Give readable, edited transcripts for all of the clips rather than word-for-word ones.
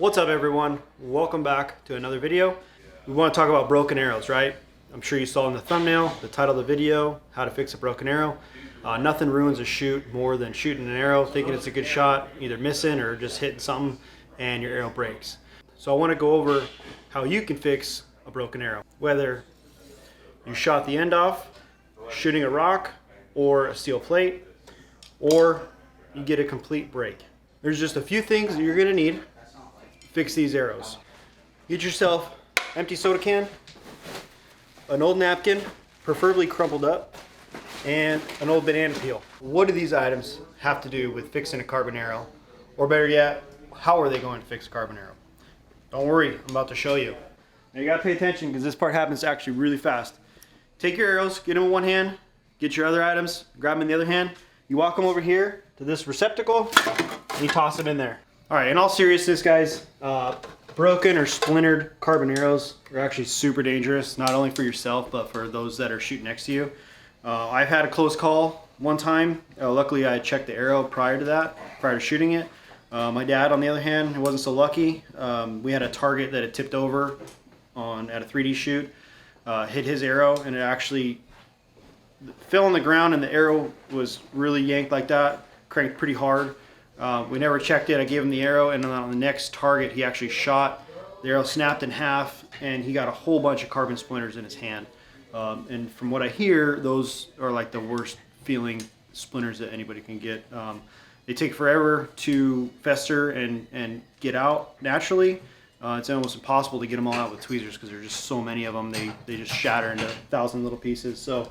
What's up everyone? Welcome back to another video. We want to talk about broken arrows, right? I'm sure you saw in the thumbnail, the title of the video, how to fix a broken arrow. Nothing ruins a shoot more than shooting an arrow, thinking it's a good shot, either missing or just hitting something and your arrow breaks. So I want to go over how you can fix a broken arrow. Whether you shot the end off, shooting a rock or a steel plate, or you get a complete break. There's just a few things that you're going to need to fix these arrows. Get yourself an empty soda can, an old napkin, preferably crumpled up, and an old banana peel. What do these items have to do with fixing a carbon arrow? Or better yet, how are they going to fix a carbon arrow? Don't worry, I'm about to show you. Now you gotta pay attention because this part happens actually really fast. Take your arrows, get them in one hand, get your other items, grab them in the other hand. You walk them over here to this receptacle, and you toss them in there. All right, in all seriousness, guys, broken or splintered carbon arrows are actually super dangerous, not only for yourself, but for those that are shooting next to you. I've had a close call one time. Luckily, I checked the arrow prior to shooting it. My dad, on the other hand, wasn't so lucky. We had a target that had tipped over at a 3D shoot, hit his arrow, and it actually fell on the ground, and the arrow was really yanked like that, cranked pretty hard. We never checked it. I gave him the arrow, and on the next target he actually shot. The arrow snapped in half, and he got a whole bunch of carbon splinters in his hand. And from what I hear, those are like the worst feeling splinters that anybody can get. They take forever to fester and get out naturally. It's almost impossible to get them all out with tweezers because there's just so many of them. They just shatter into 1,000 little pieces. So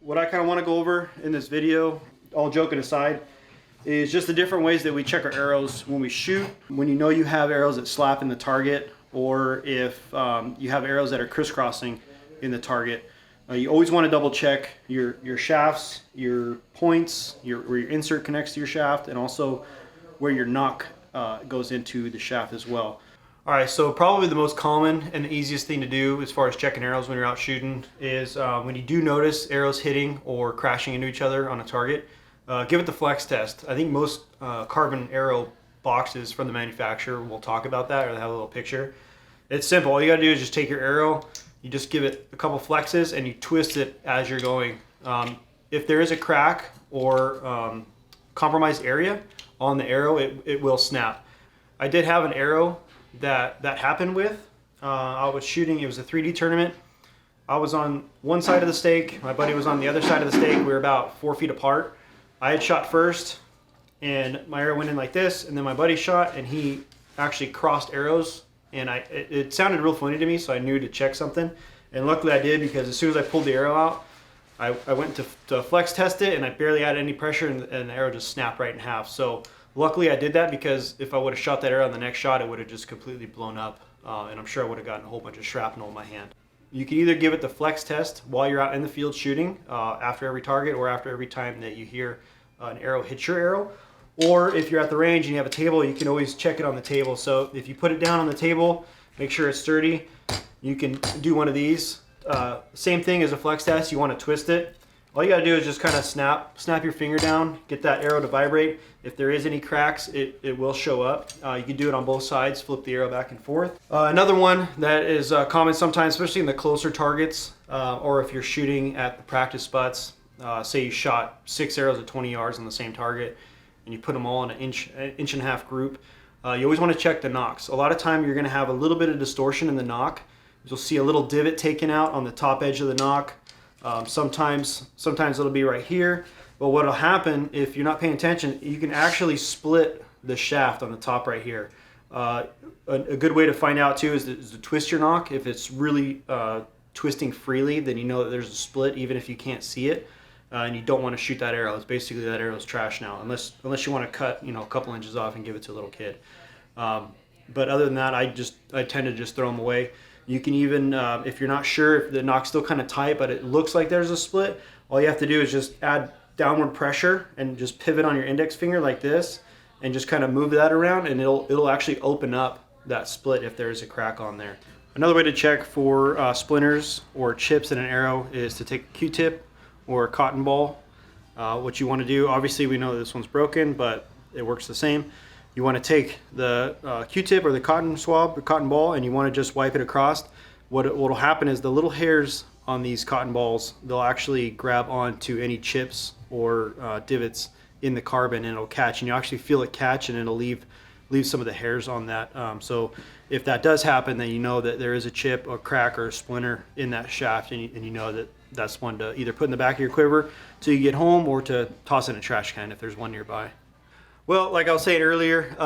what I kind of want to go over in this video, all joking aside, is just the different ways that we check our arrows when we shoot. When you know you have arrows that slap in the target, or if you have arrows that are crisscrossing in the target, you always want to double check your shafts, your points, where your insert connects to your shaft, and also where your nock goes into the shaft as well. All right, so probably the most common and the easiest thing to do as far as checking arrows when you're out shooting is when you do notice arrows hitting or crashing into each other on a target, give it the flex test. I think most carbon arrow boxes from the manufacturer will talk about that, or they have a little picture. It's simple. All you gotta do is just take your arrow, you just give it a couple flexes, and you twist it as you're going. If there is a crack or compromised area on the arrow, it will snap. I did have an arrow that happened with. I was shooting, it was a 3D tournament. I was on one side of the stake, my buddy was on the other side of the stake. We were about 4 feet apart. I had shot first, and my arrow went in like this, and then my buddy shot, and he actually crossed arrows, and it sounded real funny to me, so I knew to check something. And luckily I did, because as soon as I pulled the arrow out, I went to flex test it, and I barely added any pressure, and the arrow just snapped right in half. So luckily I did that, because if I would have shot that arrow on the next shot, it would have just completely blown up, and I'm sure I would have gotten a whole bunch of shrapnel in my hand. You can either give it the flex test while you're out in the field shooting, after every target, or after every time that you hear an arrow hit your arrow. Or if you're at the range and you have a table, you can always check it on the table. So if you put it down on the table, make sure it's sturdy, you can do one of these. Same thing as a flex test, you want to twist it. All you gotta do is just kind of snap your finger down, get that arrow to vibrate. If there is any cracks, it will show up. You can do it on both sides, flip the arrow back and forth. Another one that is common sometimes, especially in the closer targets, or if you're shooting at the practice spots, say you shot 6 arrows at 20 yards on the same target, and you put them all in an inch and a half group, you always want to check the nocks. A lot of time you're gonna have a little bit of distortion in the nock. You'll see a little divot taken out on the top edge of the nock. Sometimes it'll be right here, but what'll happen if you're not paying attention, you can actually split the shaft on the top right here. A good way to find out too is to twist your nock. If it's really twisting freely, then you know that there's a split even if you can't see it, and you don't want to shoot that arrow. It's basically that arrow's trash now, unless you want to cut a couple inches off and give it to a little kid. But other than that, I tend to just throw them away. You can even, if you're not sure if the nock's still kind of tight, but it looks like there's a split, all you have to do is just add downward pressure and just pivot on your index finger like this, and just kind of move that around, and it'll actually open up that split if there's a crack on there. Another way to check for splinters or chips in an arrow is to take a Q-tip or a cotton ball. What you want to do, obviously we know this one's broken, but it works the same. you want to take the Q-tip or the cotton swab or cotton ball, and you want to just wipe it across. What will happen is the little hairs on these cotton balls, they'll actually grab onto any chips or divots in the carbon, and it'll catch, and you actually feel it catch, and it'll leave some of the hairs on that. So if that does happen, then you know that there is a chip or crack or a splinter in that shaft, and you know that that's one to either put in the back of your quiver till you get home, or to toss in a trash can if there's one nearby. Well, like I was saying earlier,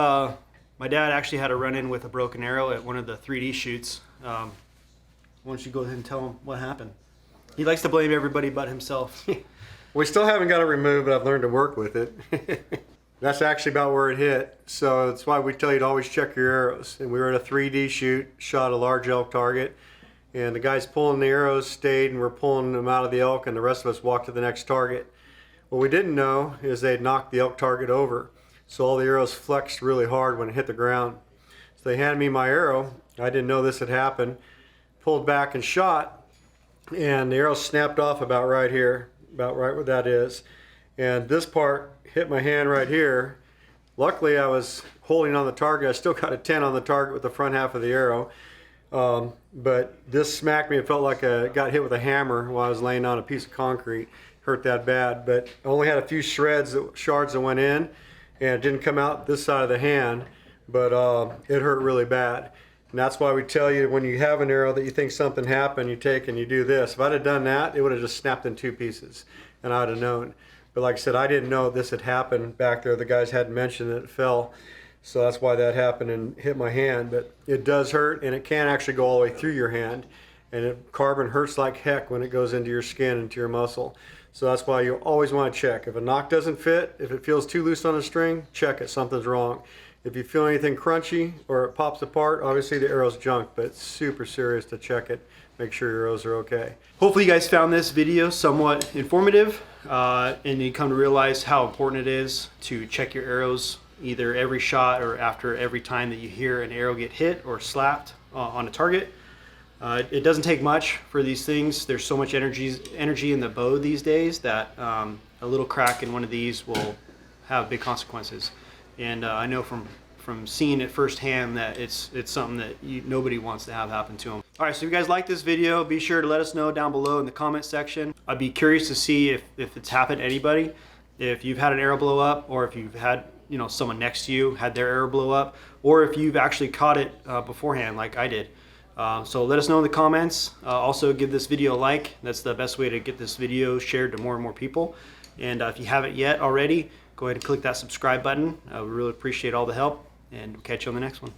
my dad actually had a run-in with a broken arrow at one of the 3D shoots. Why don't you go ahead and tell him what happened? He likes to blame everybody but himself. We still haven't got it removed, but I've learned to work with it. That's actually about where it hit, so that's why we tell you to always check your arrows. And we were at a 3D shoot, shot a large elk target, and the guys pulling the arrows stayed, and we're pulling them out of the elk, and the rest of us walked to the next target. What we didn't know is they'd knocked the elk target over, so all the arrows flexed really hard when it hit the ground. So they handed me my arrow. I didn't know this had happened. Pulled back and shot, and the arrow snapped off about right here, about right where that is. And this part hit my hand right here. Luckily I was holding on the target. I still got a 10 on the target with the front half of the arrow. But this smacked me. It felt like I got hit with a hammer while I was laying on a piece of concrete. Hurt that bad, but I only had a few shards that went in, and it didn't come out this side of the hand, but it hurt really bad. And that's why we tell you, when you have an arrow that you think something happened, you take and you do this. If I'd have done that, it would have just snapped in 2 pieces, and I'd have known. But like I said, I didn't know this had happened back there. The guys hadn't mentioned that it fell, so that's why that happened and hit my hand. But it does hurt, and it can actually go all the way through your hand, and carbon hurts like heck when it goes into your skin, into your muscle. So that's why you always want to check. If a knock doesn't fit, if it feels too loose on a string, check it, something's wrong. If you feel anything crunchy or it pops apart, obviously the arrow's junk, but it's super serious to check it. Make sure your arrows are okay. Hopefully you guys found this video somewhat informative, and you come to realize how important it is to check your arrows either every shot or after every time that you hear an arrow get hit or slapped on a target. It doesn't take much for these things. There's so much energy in the bow these days that a little crack in one of these will have big consequences. And I know from seeing it firsthand that it's something that nobody wants to have happen to them. All right, so if you guys like this video, be sure to let us know down below in the comment section. I'd be curious to see if it's happened to anybody, if you've had an arrow blow up, or if you've had someone next to you had their arrow blow up, or if you've actually caught it beforehand like I did. So let us know in the comments. Also give this video a like. That's the best way to get this video shared to more and more people. And if you haven't yet already, go ahead and click that subscribe button. We really appreciate all the help, and we'll catch you on the next one.